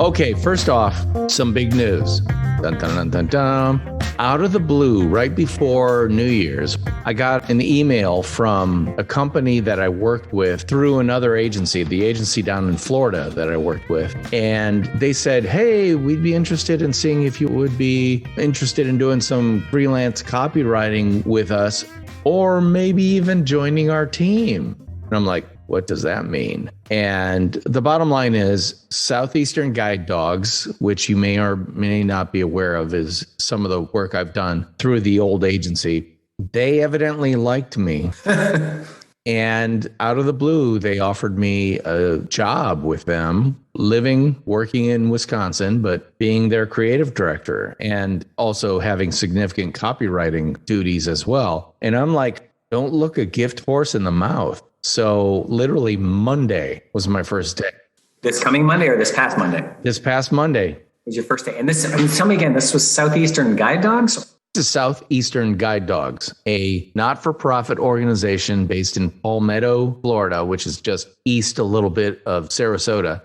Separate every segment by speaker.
Speaker 1: Okay, first off, some big news. Dun, dun, dun, dun, dun. Out of the blue, right before New Year's, I got an email from a company that I worked with through another agency, the agency down in Florida that I worked with. And they said, hey, we'd be interested in seeing if you would be interested in doing some freelance copywriting with us, or maybe even joining our team. And I'm like, what does that mean? And the bottom line is Southeastern Guide Dogs, which you may or may not be aware of, is some of the work I've done through the old agency. They evidently liked me. And out of the blue, they offered me a job with them, working in Wisconsin, but being their creative director and also having significant copywriting duties as well. And I'm like, don't look a gift horse in the mouth. So literally Monday was my first day.
Speaker 2: This coming Monday or this past Monday?
Speaker 1: This past Monday.
Speaker 2: Was your first day. And tell me again, this was Southeastern Guide Dogs?
Speaker 1: This is Southeastern Guide Dogs, a not-for-profit organization based in Palmetto, Florida, which is just east a little bit of Sarasota.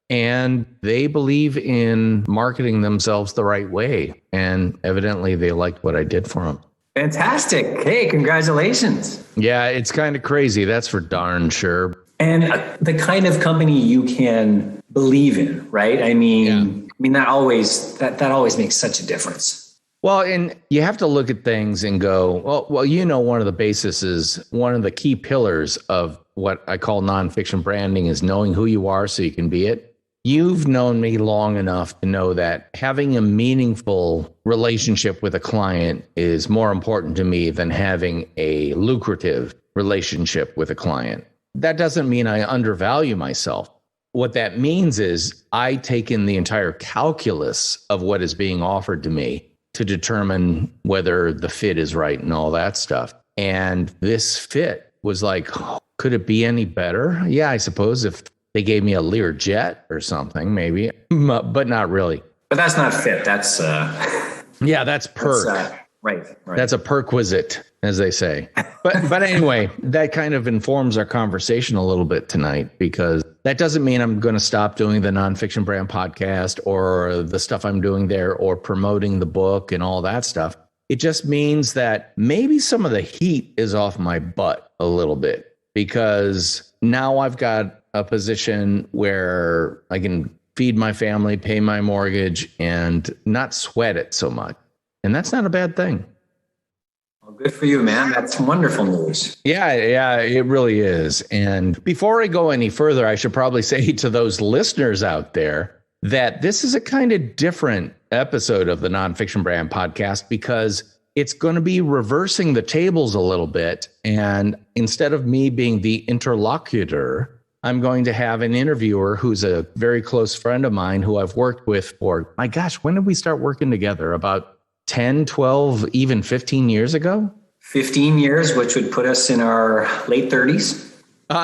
Speaker 1: And they believe in marketing themselves the right way. And evidently they liked what I did for them.
Speaker 2: Fantastic. Hey, congratulations.
Speaker 1: Yeah, it's kind of crazy. That's for darn sure.
Speaker 2: And the kind of company you can believe in, right? I mean, that always makes such a difference.
Speaker 1: Well, and you have to look at things and go, well, one of the basis is one of the key pillars of what I call nonfiction branding is knowing who you are so you can be it. You've known me long enough to know that having a meaningful relationship with a client is more important to me than having a lucrative relationship with a client. That doesn't mean I undervalue myself. What that means is I take in the entire calculus of what is being offered to me to determine whether the fit is right and all that stuff. And this fit was like, could it be any better? Yeah, I suppose if they gave me a Lear jet or something, maybe, but not really.
Speaker 2: But that's not fit. That's
Speaker 1: that's perk.
Speaker 2: Right.
Speaker 1: That's a perquisite, as they say. But anyway, that kind of informs our conversation a little bit tonight, because that doesn't mean I'm going to stop doing the Nonfiction Brand podcast or the stuff I'm doing there or promoting the book and all that stuff. It just means that maybe some of the heat is off my butt a little bit, because now I've got a position where I can feed my family, pay my mortgage, and not sweat it so much. And that's not a bad thing.
Speaker 2: Well, good for you, man. That's wonderful news.
Speaker 1: Yeah, it really is. And before I go any further, I should probably say to those listeners out there that this is a kind of different episode of the Nonfiction Brand podcast, because it's going to be reversing the tables a little bit. And instead of me being the interlocutor, I'm going to have an interviewer who's a very close friend of mine who I've worked with for, my gosh, when did we start working together? About 10, 12, even 15 years ago?
Speaker 2: 15 years, which would put us in our late 30s.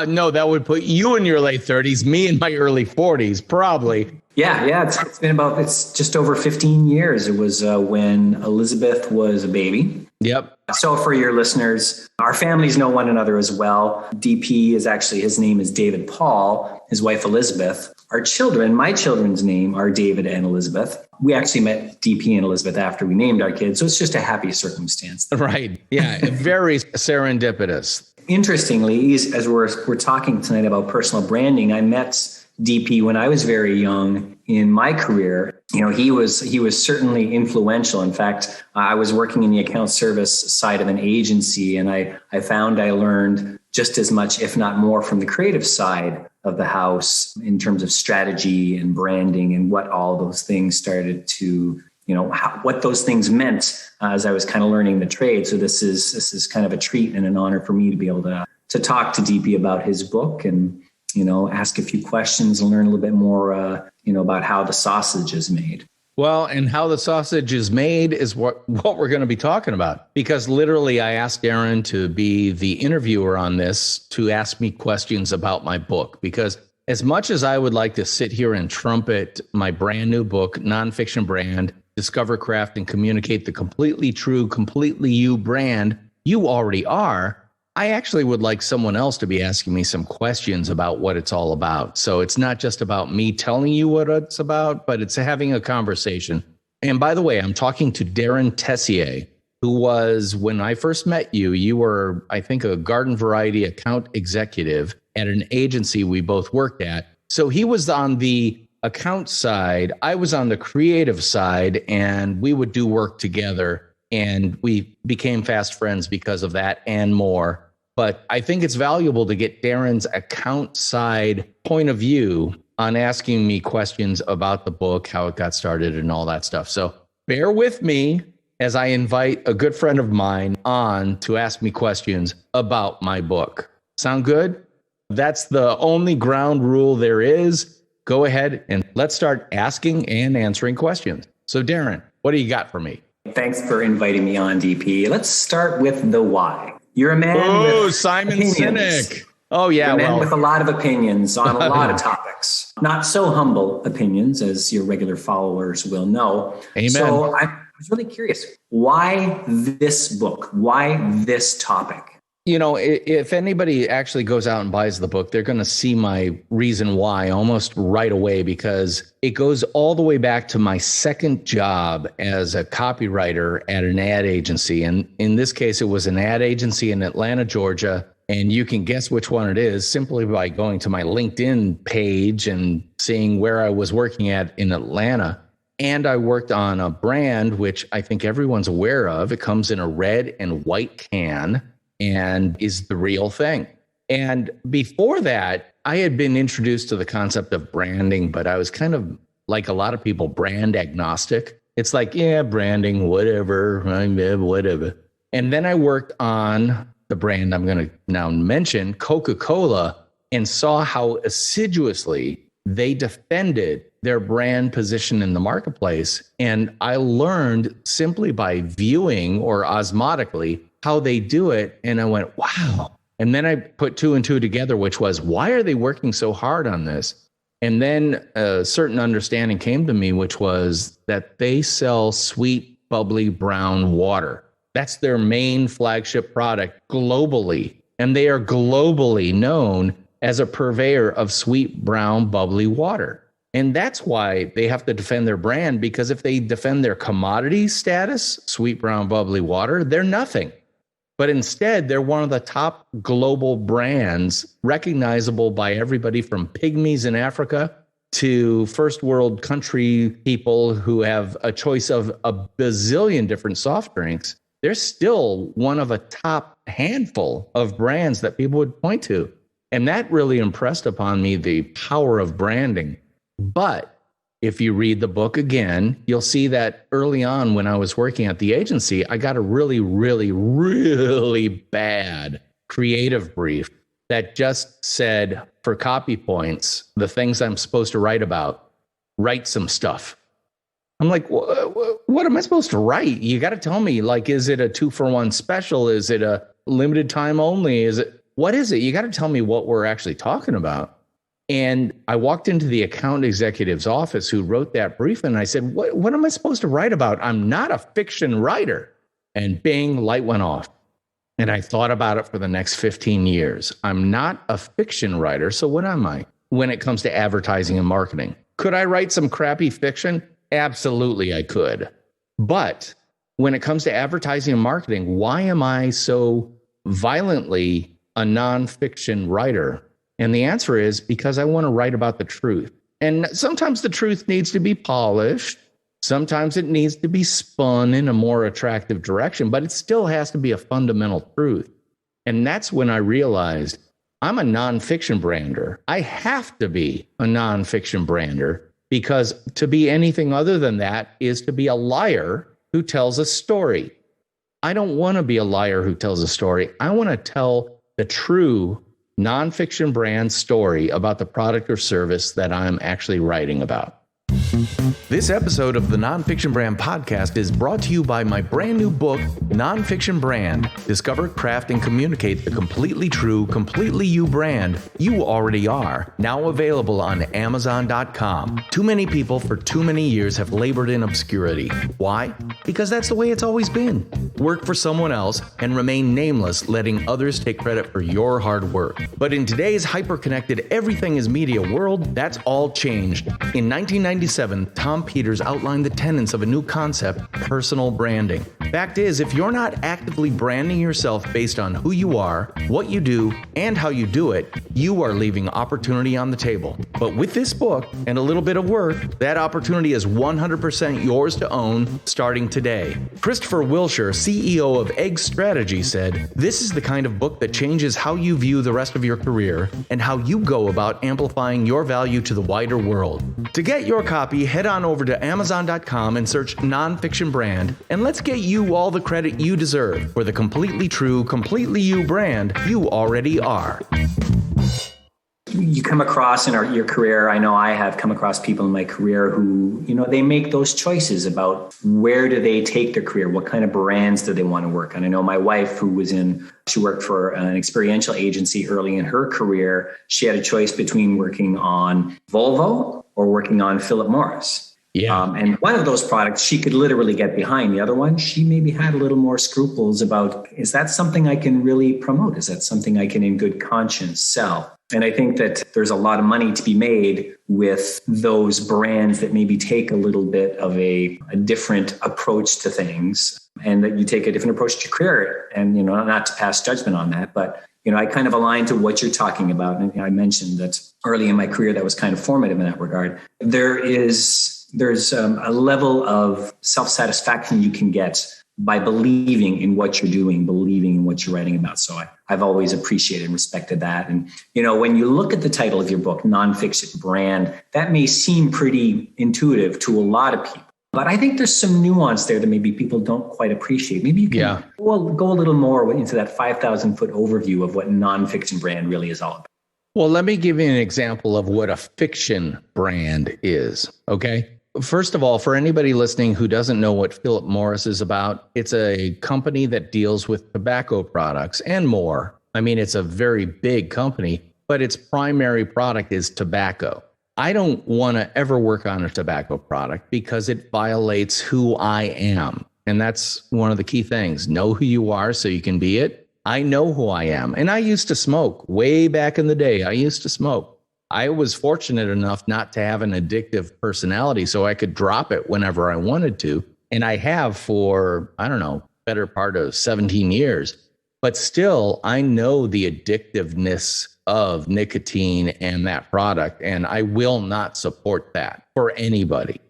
Speaker 1: No, that would put you in your late 30s, me in my early 40s, probably.
Speaker 2: Yeah. It's just over 15 years. It was when Elizabeth was a baby.
Speaker 1: Yep.
Speaker 2: So for your listeners, our families know one another as well. DP is actually, his name is David Paul, his wife Elizabeth. Our children, my children's name are David and Elizabeth. We actually met DP and Elizabeth after we named our kids. So it's just a happy circumstance.
Speaker 1: Right. Yeah. Very serendipitous.
Speaker 2: Interestingly, as we're talking tonight about personal branding, I met DP when I was very young in my career. He was certainly influential. In fact, I was working in the account service side of an agency, and I found I learned just as much, if not more, from the creative side of the house in terms of strategy and branding and what all those things started to, what those things meant as I was kind of learning the trade. So this is kind of a treat and an honor for me to be able to talk to DP about his book and ask a few questions and learn a little bit more, about how the sausage is made.
Speaker 1: Well, and how the sausage is made is what we're going to be talking about, because literally I asked Aaron to be the interviewer on this, to ask me questions about my book, because as much as I would like to sit here and trumpet my brand new book, Nonfiction Brand, Discover, Craft, and Communicate the Completely True, Completely You brand you already are, I actually would like someone else to be asking me some questions about what it's all about. So it's not just about me telling you what it's about, but it's having a conversation. And by the way, I'm talking to Darren Tessier, who was, when I first met you, you were, I think, a garden variety account executive at an agency we both worked at. So he was on the account side, I was on the creative side, and we would do work together. And we became fast friends because of that and more. But I think it's valuable to get Darren's account side point of view on asking me questions about the book, how it got started, and all that stuff. So bear with me as I invite a good friend of mine on to ask me questions about my book. Sound good? That's the only ground rule there is. Go ahead and let's start asking and answering questions. So Darren, what do you got for me?
Speaker 2: Thanks for inviting me on, DP. Let's start with the why. You're a man with
Speaker 1: Simon
Speaker 2: opinions.
Speaker 1: Sinek. Oh, yeah.
Speaker 2: You're a man with a lot of opinions on a lot of topics. Not so humble opinions, as your regular followers will know.
Speaker 1: Amen.
Speaker 2: So I was really curious. Why this book? Why this topic?
Speaker 1: You know, if anybody actually goes out and buys the book, they're going to see my reason why almost right away, because it goes all the way back to my second job as a copywriter at an ad agency. And in this case, it was an ad agency in Atlanta, Georgia. And you can guess which one it is simply by going to my LinkedIn page and seeing where I was working at in Atlanta. And I worked on a brand, which I think everyone's aware of. It comes in a red and white can and is the real thing. And before that, I had been introduced to the concept of branding, but I was kind of like a lot of people, brand agnostic. It's like, yeah, branding, whatever, whatever. And then I worked on the brand I'm going to now mention, Coca-Cola, and saw how assiduously they defended their brand position in the marketplace. And I learned simply by viewing or osmotically how they do it. And I went, wow. And then I put two and two together, which was, why are they working so hard on this? And then a certain understanding came to me, which was that they sell sweet, bubbly brown water. That's their main flagship product globally. And they are globally known as a purveyor of sweet, brown, bubbly water. And that's why they have to defend their brand, because if they defend their commodity status, sweet, brown, bubbly water, they're nothing. But instead, they're one of the top global brands, recognizable by everybody from pygmies in Africa to first world country people who have a choice of a bazillion different soft drinks. They're still one of a top handful of brands that people would point to. And that really impressed upon me the power of branding. But if you read the book again, you'll see that early on when I was working at the agency, I got a really, really, really bad creative brief that just said, for copy points, the things I'm supposed to write about, write some stuff. I'm like, what am I supposed to write? You got to tell me, like, is it a 2-for-1 special? Is it a limited time only? What is it? You got to tell me what we're actually talking about. And I walked into the account executive's office who wrote that brief, and I said, what am I supposed to write about? I'm not a fiction writer. And bing, light went off. And I thought about it for the next 15 years. I'm not a fiction writer, so what am I when it comes to advertising and marketing? Could I write some crappy fiction? Absolutely, I could. But when it comes to advertising and marketing, why am I so violently a nonfiction writer? And the answer is because I want to write about the truth. And sometimes the truth needs to be polished. Sometimes it needs to be spun in a more attractive direction, but it still has to be a fundamental truth. And that's when I realized I'm a nonfiction brander. I have to be a nonfiction brander, because to be anything other than that is to be a liar who tells a story. I don't want to be a liar who tells a story. I want to tell the true nonfiction brand story about the product or service that I'm actually writing about. This episode of the Nonfiction Brand podcast is brought to you by my brand new book, Nonfiction Brand. Discover, craft, and communicate the completely true, completely you brand you already are. Now available on Amazon.com. Too many people for too many years have labored in obscurity. Why? Because that's the way it's always been. Work for someone else and remain nameless, letting others take credit for your hard work. But in today's hyper-connected everything is media world, that's all changed. In 1997, Tom Peters outlined the tenets of a new concept, personal branding. Fact is, if you're not actively branding yourself based on who you are, what you do, and how you do it, you are leaving opportunity on the table. But with this book and a little bit of work, that opportunity is 100% yours to own starting today. Christopher Wilshire, CEO of Egg Strategy, said, "This is the kind of book that changes how you view the rest of your career and how you go about amplifying your value to the wider world." To get your copy, head on over to Amazon.com and search Nonfiction Brand, and let's get you all the credit you deserve for the completely true, completely you brand you already are.
Speaker 2: You come across in your career, I know I have come across people in my career who, they make those choices about where do they take their career, what kind of brands do they want to work on. I know my wife, she worked for an experiential agency early in her career. She had a choice between working on Volvo or working on Philip Morris.
Speaker 1: Yeah.
Speaker 2: And one of those products she could literally get behind. The other one, she maybe had a little more scruples about, is that something I can really promote? Is that something I can in good conscience sell? And I think that there's a lot of money to be made with those brands that maybe take a little bit of a different approach to things, and that you take a different approach to your career. And, not to pass judgment on that, but, I kind of align to what you're talking about. And I mentioned that early in my career, that was kind of formative in that regard. There's a level of self-satisfaction you can get by believing in what you're doing, believing in what you're writing about. So I've always appreciated and respected that. And, when you look at the title of your book, Nonfiction Brand, that may seem pretty intuitive to a lot of people. But I think there's some nuance there that maybe people don't quite appreciate. Maybe you can go a little more into that 5,000-foot overview of what Nonfiction Brand really is all about.
Speaker 1: Well, let me give you an example of what a fiction brand is, okay? First of all, for anybody listening who doesn't know what Philip Morris is about, it's a company that deals with tobacco products and more. I mean, it's a very big company, but its primary product is tobacco. I don't want to ever work on a tobacco product because it violates who I am. And that's one of the key things. Know who you are so you can be it. I know who I am. And I used to smoke way back in the day. I used to smoke. I was fortunate enough not to have an addictive personality, so I could drop it whenever I wanted to. And I have for, better part of 17 years. But still, I know the addictiveness of nicotine and that product, and I will not support that for anybody.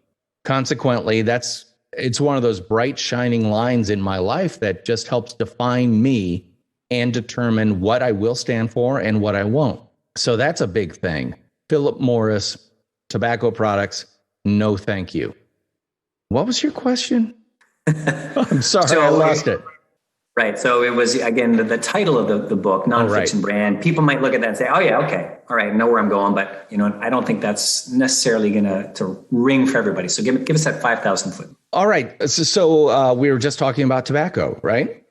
Speaker 1: Consequently, it's one of those bright, shining lines in my life that just helps define me and determine what I will stand for and what I won't. So that's a big thing. Philip Morris, tobacco products, no thank you. What was your question? I'm sorry, I lost it.
Speaker 2: Right. So it was, again, the title of the book, Nonfiction Brand. People might look at that and say, oh, yeah, okay. All right, I know where I'm going. But, I don't think that's necessarily going to ring for everybody. So give us that 5,000 foot. All right.
Speaker 1: So we were just talking about tobacco, right?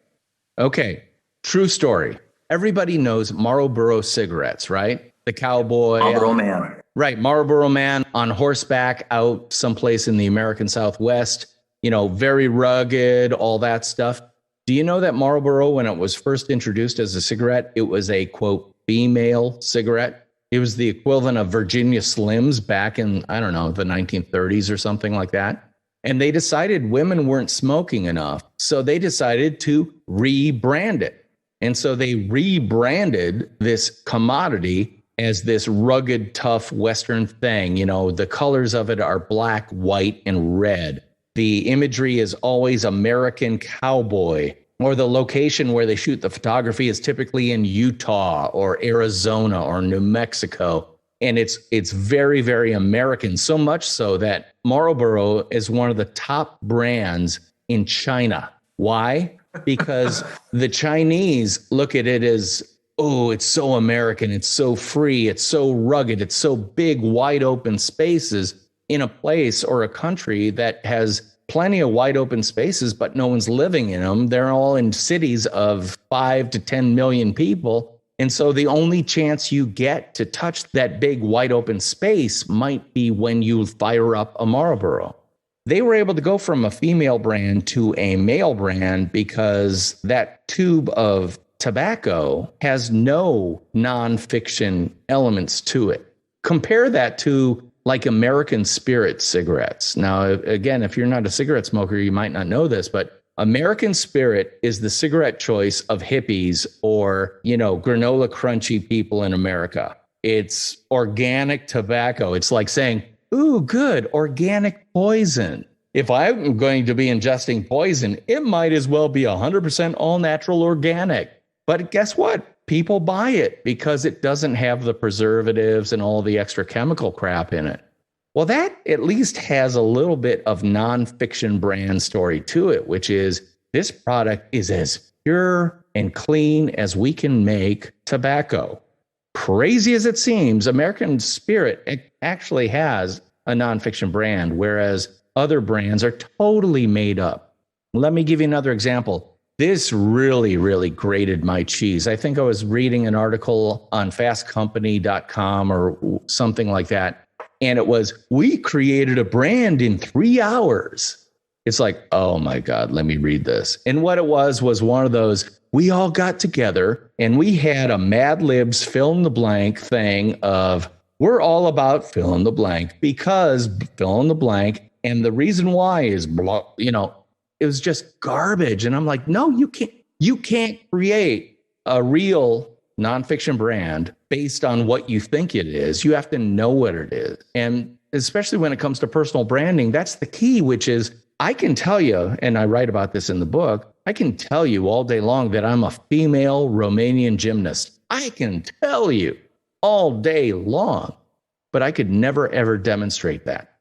Speaker 1: Okay. True story. Everybody knows Marlboro cigarettes, right? The cowboy.
Speaker 2: Marlboro Man.
Speaker 1: Right. Marlboro Man on horseback out someplace in the American Southwest, very rugged, all that stuff. Do you know that Marlboro, when it was first introduced as a cigarette, it was a, quote, female cigarette? It was the equivalent of Virginia Slims back in, the 1930s or something like that. And they decided women weren't smoking enough. So they decided to rebrand it. And so they rebranded this commodity as this rugged, tough Western thing. The colors of it are black, white, and red. The imagery is always American cowboy, or the location where they shoot the photography is typically in Utah or Arizona or New Mexico. And it's very, very American, so much so that Marlboro is one of the top brands in China. Why? Because the Chinese look at it as, oh, it's so American, it's so free, it's so rugged, it's so big, wide open spaces. in a place or a country that has plenty of wide open spaces, but no one's living in them. They're all in cities of 5 to 10 million people. And so the only chance you get to touch that big wide open space might be when you fire up a Marlboro. They were able to go from a female brand to a male brand because that tube of tobacco has no nonfiction elements to it. Compare that to like American Spirit cigarettes. Now, again, if you're not a cigarette smoker, you might not know this, but American Spirit is the cigarette choice of hippies or, granola crunchy people in America. It's organic tobacco. It's like saying, ooh, good, organic poison. If I'm going to be ingesting poison, it might as well be 100% all natural organic. But guess what? People buy it because it doesn't have the preservatives and all the extra chemical crap in it. Well, that at least has a little bit of nonfiction brand story to it, which is this product is as pure and clean as we can make tobacco. Crazy as it seems, American Spirit actually has a nonfiction brand, whereas other brands are totally made up. Let me give you another example. This really, really grated my cheese. I think I was reading an article on fastcompany.com or something like that. And it was, we created a brand in 3 hours. It's like, oh my God, let me read this. And what it was one of those, we all got together and we had a Mad Libs fill in the blank thing of, we're all about fill in the blank because fill in the blank. And the reason why is, it was just garbage. And I'm like, no, you can't create a real nonfiction brand based on what you think it is. You have to know what it is. And especially when it comes to personal branding, that's the key, which is I can tell you, and I write about this in the book, I can tell you all day long that I'm a female Romanian gymnast. I can tell you all day long, but I could never, ever demonstrate that.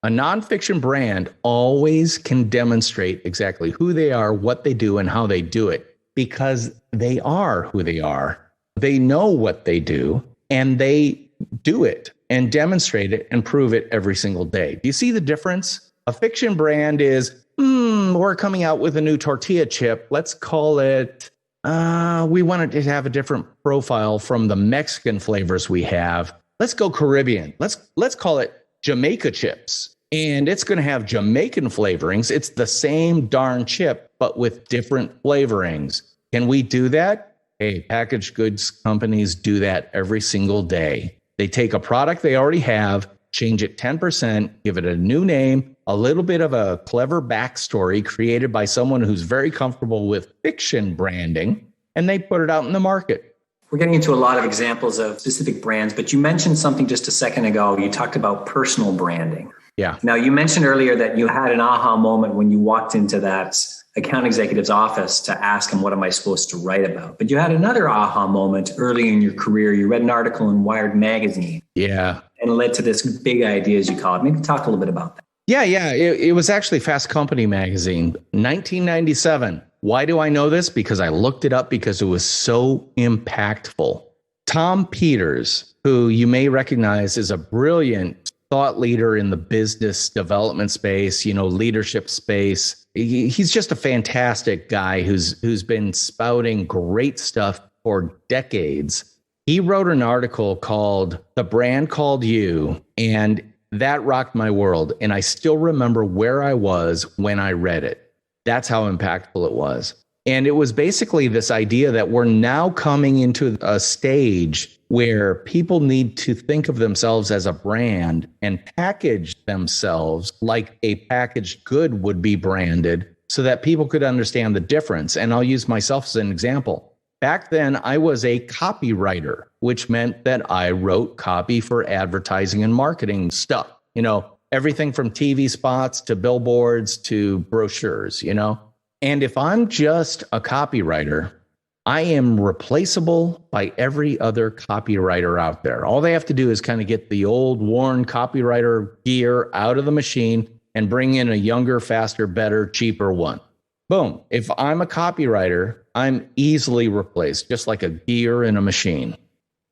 Speaker 1: A nonfiction brand always can demonstrate exactly who they are, what they do, and how they do it because they are who they are. They know what they do, and they do it and demonstrate it and prove it every single day. Do you see the difference? A fiction brand is, we're coming out with a new tortilla chip. Let's call it, we wanted to have a different profile from the Mexican flavors we have. Let's go Caribbean. Let's call it Jamaica chips. And it's going to have Jamaican flavorings. It's the same darn chip, but with different flavorings. Can we do that? Hey, packaged goods companies do that every single day. They take a product they already have, change it 10%, give it a new name, a little bit of a clever backstory created by someone who's very comfortable with fiction branding, and they put it out in the market.
Speaker 2: We're getting into a lot of examples of specific brands, but you mentioned something just a second ago. You talked about personal branding.
Speaker 1: Yeah.
Speaker 2: Now, you mentioned earlier that you had an aha moment when you walked into that account executive's office to ask him, what am I supposed to write about? But you had another aha moment early in your career. You read an article in Wired magazine.
Speaker 1: Yeah.
Speaker 2: And it led to this big idea, as you call it. Maybe talk a little bit about that.
Speaker 1: Yeah. It was actually Fast Company magazine, 1997. Why do I know this? Because I looked it up because it was so impactful. Tom Peters, who you may recognize as a brilliant thought leader in the business development space, leadership space. He's just a fantastic guy who's been spouting great stuff for decades. He wrote an article called The Brand Called You, and that rocked my world. And I still remember where I was when I read it. That's how impactful it was. And it was basically this idea that we're now coming into a stage where people need to think of themselves as a brand and package themselves like a packaged good would be branded so that people could understand the difference. And I'll use myself as an example. Back then, I was a copywriter, which meant that I wrote copy for advertising and marketing stuff, everything from TV spots to billboards to brochures, And if I'm just a copywriter, I am replaceable by every other copywriter out there. All they have to do is kind of get the old worn copywriter gear out of the machine and bring in a younger, faster, better, cheaper one. Boom. If I'm a copywriter, I'm easily replaced, just like a gear in a machine.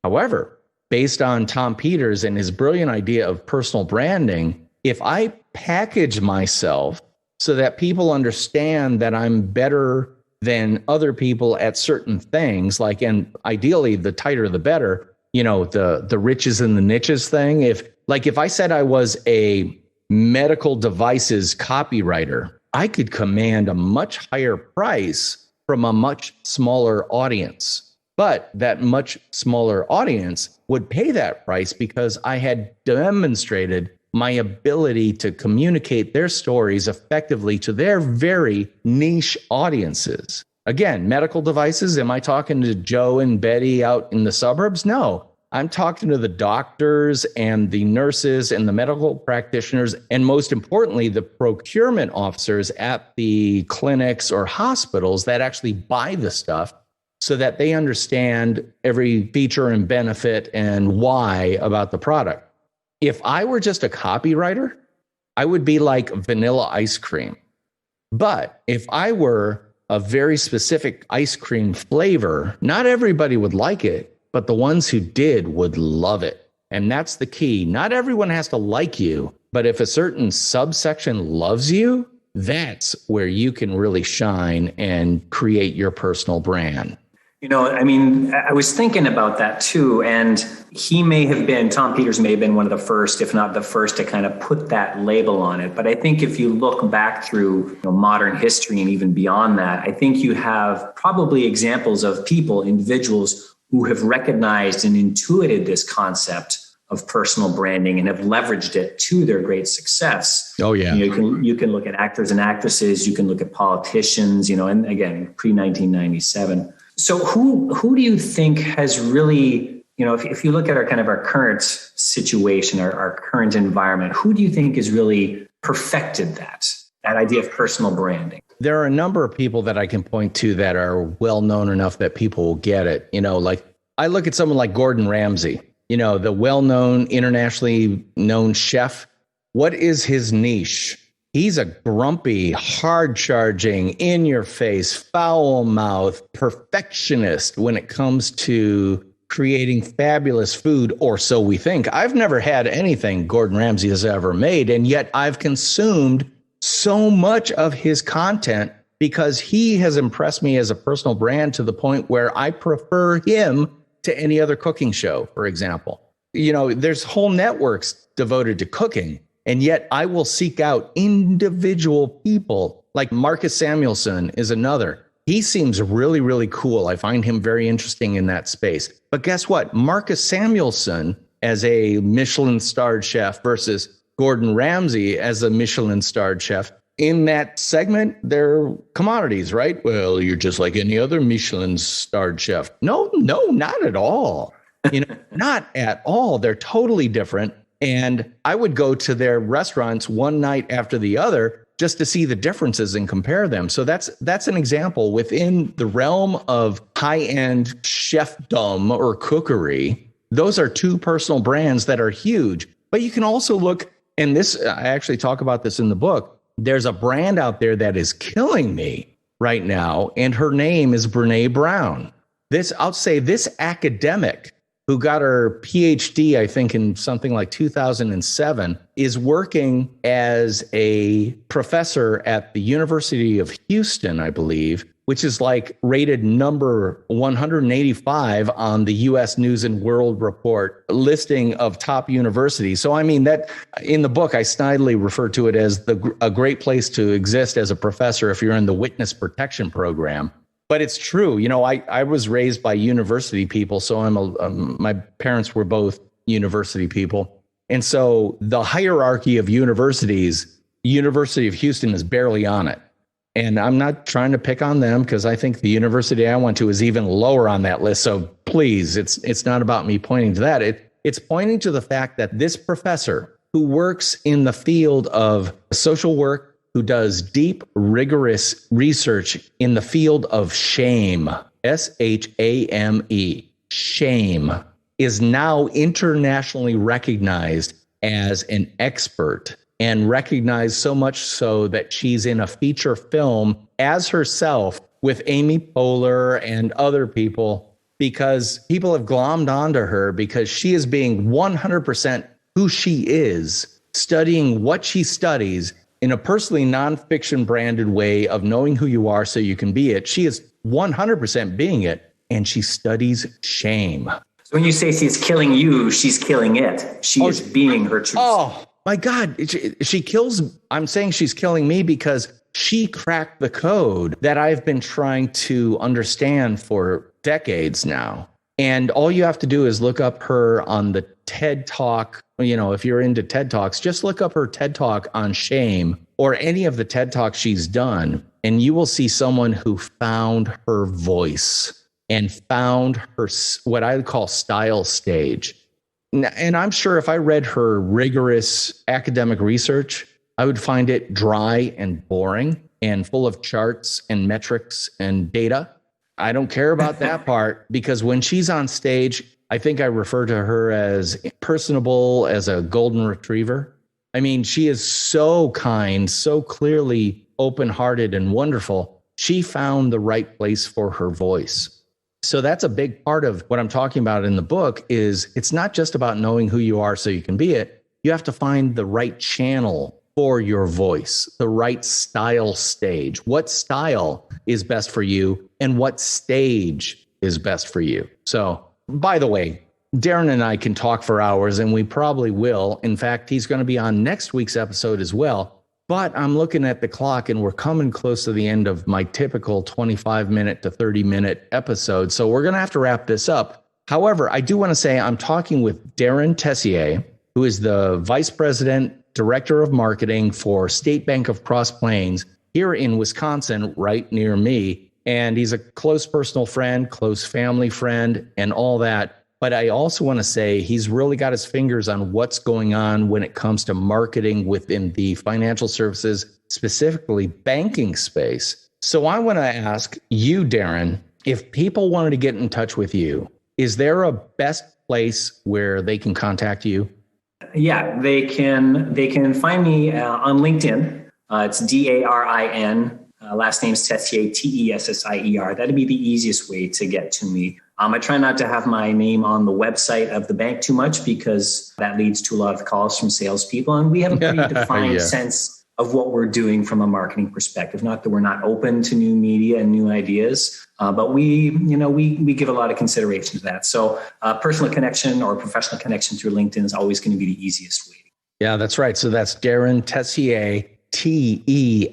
Speaker 1: However, based on Tom Peters and his brilliant idea of personal branding, if I package myself so that people understand that I'm better than other people at certain things, like, and ideally the tighter the better, the riches and the niches thing. If I said I was a medical devices copywriter, I could command a much higher price from a much smaller audience. But that much smaller audience would pay that price because I had demonstrated my ability to communicate their stories effectively to their very niche audiences. Again, medical devices, am I talking to Joe and Betty out in the suburbs? No, I'm talking to the doctors and the nurses and the medical practitioners, and most importantly, the procurement officers at the clinics or hospitals that actually buy the stuff, so that they understand every feature and benefit and why about the product. If I were just a copywriter, I would be like vanilla ice cream. But if I were a very specific ice cream flavor, not everybody would like it, but the ones who did would love it. And that's the key. Not everyone has to like you, but if a certain subsection loves you, that's where you can really shine and create your personal brand.
Speaker 2: I was thinking about that too. And Tom Peters may have been one of the first, if not the first, to kind of put that label on it. But I think if you look back through modern history and even beyond that, I think you have probably examples of individuals who have recognized and intuited this concept of personal branding and have leveraged it to their great success.
Speaker 1: Oh, yeah.
Speaker 2: You can look at actors and actresses, you can look at politicians, and again, pre-1997. So who do you think has really, if you look at our current situation, our current environment, who do you think has really perfected that idea of personal branding?
Speaker 1: There are a number of people that I can point to that are well known enough that people will get it. Like I look at someone like Gordon Ramsay, the well-known, internationally known chef. What is his niche? He's a grumpy, hard-charging, in-your-face, foul-mouthed perfectionist when it comes to creating fabulous food, or so we think. I've never had anything Gordon Ramsay has ever made, and yet I've consumed so much of his content because he has impressed me as a personal brand to the point where I prefer him to any other cooking show, for example. There's whole networks devoted to cooking. And yet I will seek out individual people, like Marcus Samuelsson is another. He seems really, really cool. I find him very interesting in that space. But guess what? Marcus Samuelsson as a Michelin-starred chef versus Gordon Ramsay as a Michelin-starred chef. In that segment, they're commodities, right? Well, you're just like any other Michelin-starred chef. No, not at all. Not at all. They're totally different. And I would go to their restaurants one night after the other just to see the differences and compare them. So that's an example within the realm of high-end chefdom or cookery. Those are two personal brands that are huge. But you can also look, and this, I actually talk about this in the book. There's a brand out there that is killing me right now, and her name is Brene Brown. This academic who got her PhD, I think, in something like 2007, is working as a professor at the University of Houston, I believe, which is like rated number 185 on the U.S. News and World Report listing of top universities. So, I mean, that in the book, I snidely refer to it as a great place to exist as a professor if you're in the witness protection program. But it's true. I was raised by university people, so my parents were both university people. And so the hierarchy of universities, University of Houston is barely on it. And I'm not trying to pick on them because I think the university I went to is even lower on that list. So please, it's not about me pointing to that. It's pointing to the fact that this professor who works in the field of social work, who does deep, rigorous research in the field of shame, SHAME, shame, is now internationally recognized as an expert, and recognized so much so that she's in a feature film as herself with Amy Poehler and other people because people have glommed onto her because she is being 100% who she is, studying what she studies in a personally nonfiction branded way of knowing who you are so you can be it. She is 100% being it, and she studies shame.
Speaker 2: So when you say she's killing you, she's killing it. She is being her truth.
Speaker 1: Oh my God. She kills. I'm saying she's killing me because she cracked the code that I've been trying to understand for decades now. And all you have to do is look up her on the TED Talk. You know, if you're into TED Talks, just look up her TED Talk on shame or any of the TED Talks she's done, and you will see someone who found her voice and found her, what I would call style stage. And I'm sure if I read her rigorous academic research, I would find it dry and boring and full of charts and metrics and data. I don't care about that part, because when she's on stage, I think I refer to her as personable as a golden retriever. I mean, she is so kind, so clearly open-hearted and wonderful. She found the right place for her voice. So that's a big part of what I'm talking about in the book. Is it's not just about knowing who you are so you can be it. You have to find the right channel for your voice, the right style stage. What style is best for you and what stage is best for you? So, by the way, Darren and I can talk for hours, and we probably will. In fact, he's going to be on next week's episode as well. But I'm looking at the clock, and we're coming close to the end of my typical 25-minute to 30-minute episode. So we're going to have to wrap this up. However, I do want to say I'm talking with Darren Tessier, who is the Vice President, Director of Marketing for State Bank of Cross Plains here in Wisconsin, right near me. And he's a close personal friend, close family friend, and all that. But I also want to say he's really got his fingers on what's going on when it comes to marketing within the financial services, specifically banking space. So I want to ask you, Darren, if people wanted to get in touch with you, is there a best place where they can contact you?
Speaker 2: Yeah, they can find me on LinkedIn. It's Darin. Last name's Tessier, Tessier. That'd be the easiest way to get to me. I try not to have my name on the website of the bank too much, because that leads to a lot of calls from salespeople. And we have a pretty defined sense of what we're doing from a marketing perspective. Not that we're not open to new media and new ideas, but we give a lot of consideration to that. So personal connection or professional connection through LinkedIn is always going to be the easiest way. Yeah,
Speaker 1: that's right. So that's Darren Tessier, Tessier.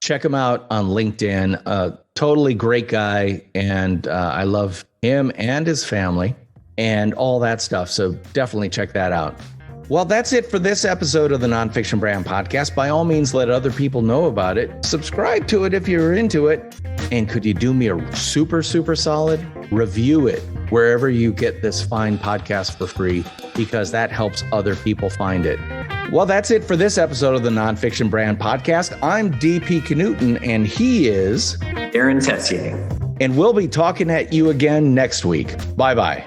Speaker 1: Check him out on LinkedIn. Totally great guy. And I love him and his family and all that stuff. So definitely check that out. Well, that's it for this episode of the Nonfiction Brand Podcast. By all means, let other people know about it. Subscribe to it if you're into it. And could you do me a super, super solid? Review it wherever you get this fine podcast for free, because that helps other people find it. Well, that's it for this episode of the Nonfiction Brand Podcast. I'm DP Knudten, and he is
Speaker 2: Darren Tessier.
Speaker 1: And we'll be talking at you again next week. Bye-bye.